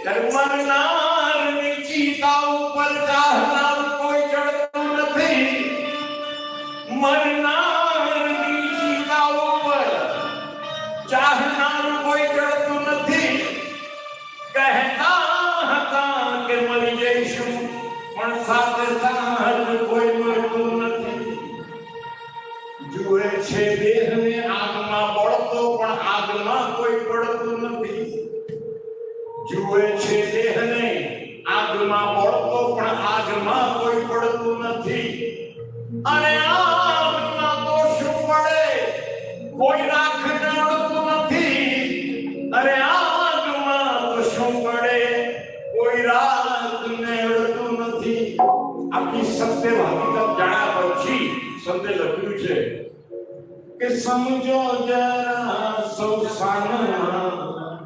મરનારની ચિતા ઉપર ચાહનાર કોઈ ચડતું નથી. મરનારની ચિતા ઉપર ચાહનાર કોઈ ચડતું નથી. કહેતા હતા કે મરી જઈશું, પણ સાથે સાથે કોઈ મરતું નથી. જુએ છે દેહને આગમાં બળતો, પણ આગમાં કોઈ પડતું નથી. જુએ છે દેહને આગમાં બળતો, પણ આગમાં કોઈ પડતું નથી. અને આગમાં તો શું પડે, કોઈ રાખ નડતું નથી. અરે આગમાં તો શું પડે, કોઈ રાખ નડતું નથી. આપણી સત્ય હકીકત જાણ્યા પછી સંતે લખ્યું છે કે સમજો જરા સૌ સાનમાં,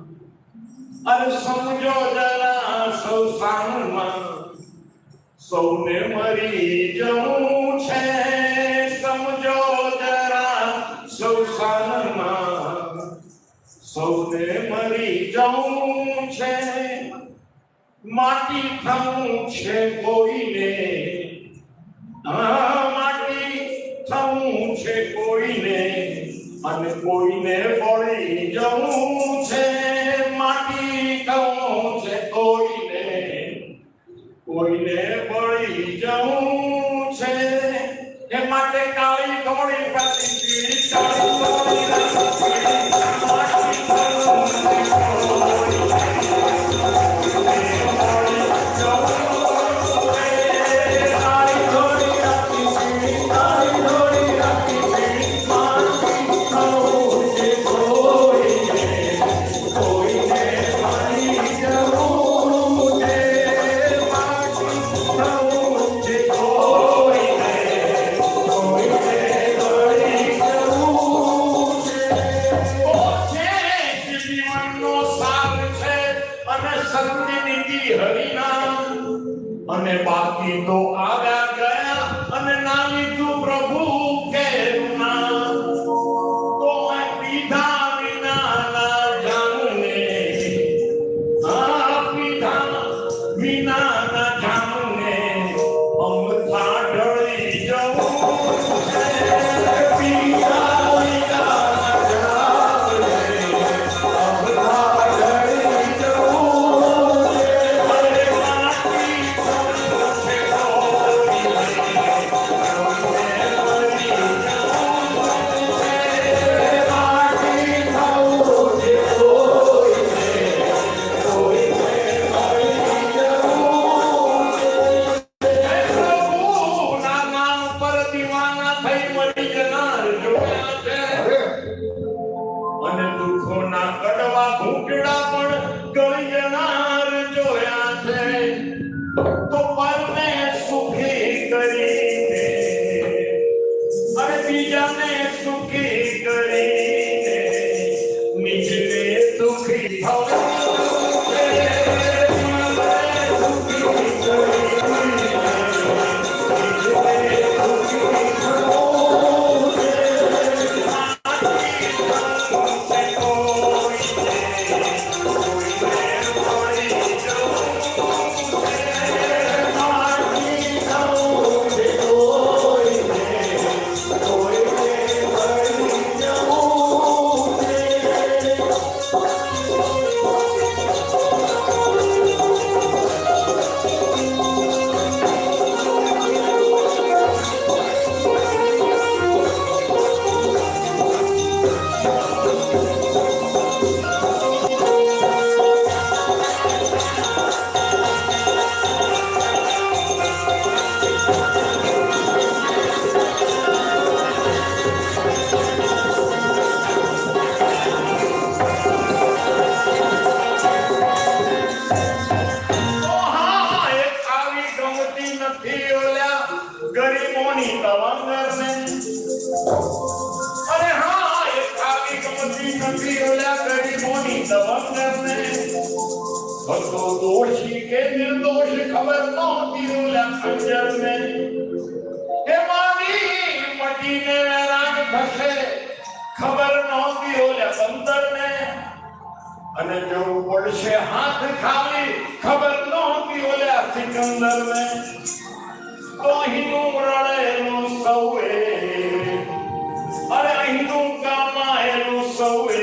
અરે સમજો જરા સૌ સાનમાં, સૌને મરી જવું છે. સમજો જરા સૌ સાનમાં, સૌને મરી જવું છે. માટી થવું છે કોઈને, માટી થવું છે કોઈને, અને કોઈને બળી જવું છે. માટી થવું છે કોઈને, કોઈને બળી જવું છે. એ માટે કાળી ધોળી પાછી પીળી, કાળી ધોળી માટી થવું છે કોઈને. અને બાકી તો આવ્યા ગયા, અને ના લીધું પ્રભુ કેના. તો પીધા વિના ના જાણને, પીધા વિના ના જાણને, અમથા ઢળી જવું છે. પીધા વિના ના જાણને, અમથા ઢળી જવું છે. અને દુઃખોના કડવા ઘૂંટડા પણ ગળી જનાર જોયા છે. તો પરને સુખી કરીને, અને બીજાને સુખી કરીને, નિજને સુખી થવું છે. ગરીબોની તવંગરને, અરે હા, એ ખાલી ગમતી નથી ઓલા ગરીબોની તવંગરને. હતો દોષી કે નિર્દોષ ખબર નહોતી ઓલા ખંજરને. એ મારી મટીને વેરાન થશે ખબર નહોતી ઓલા બંદરને. અને જો પડશે હાથ ખાલી સિકંદર ને તો અહીંનું રણેલું સૌએ અરે અહીંનું કામાયેલું સૌએ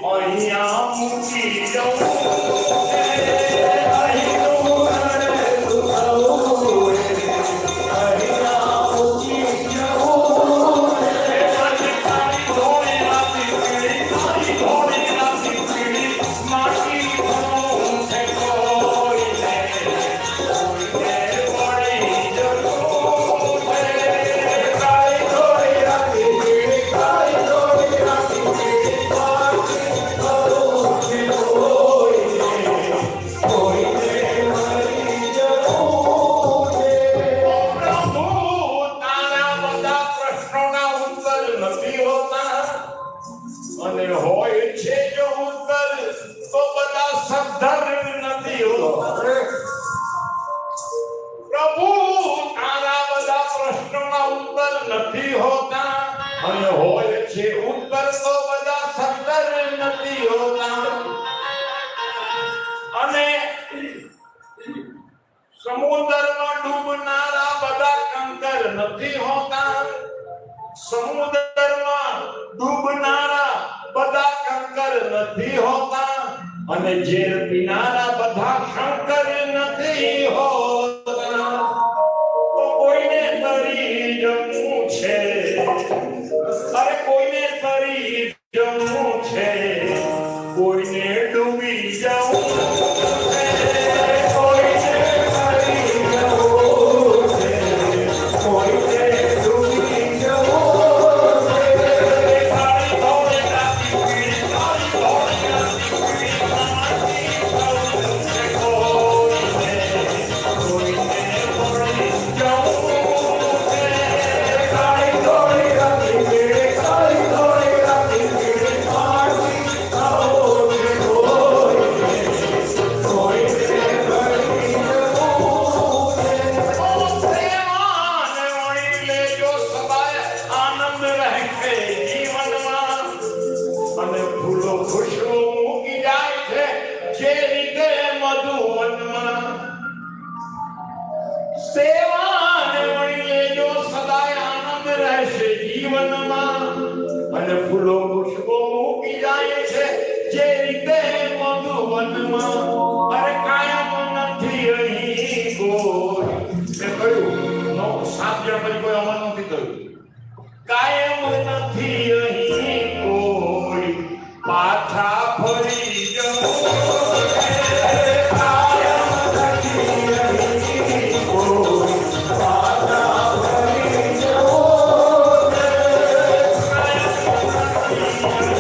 અહીંયા મૂકી જવું નથી હોતા અને હોય છે ઉત્તર તો બધા સત્તર નથી હોતા અને સમુદ્રમાં ડૂબનારા બધા કંકર નથી હોતા સમુદ્રમાં ડૂબનારા બધા કંકર નથી હોતા અને ઝેર પીનારા બધા શંકર નથી હોતા તો કોઈને તરી જમવું છે અરે કોઈને તરી જમવું છે કોઈને ડૂબી જવું અને ફૂલો પુષ્પો મૂકી જાય છે જે રીતે મધુવનમાં અરે કાયમ નથી અહીં કોઈ મેં કહ્યું નો સાધ્ય પછી કોઈ અમલ નથી કહ્યું કાયમ નથી અહીં કોઈ પાછા ફરી જવું Thank you.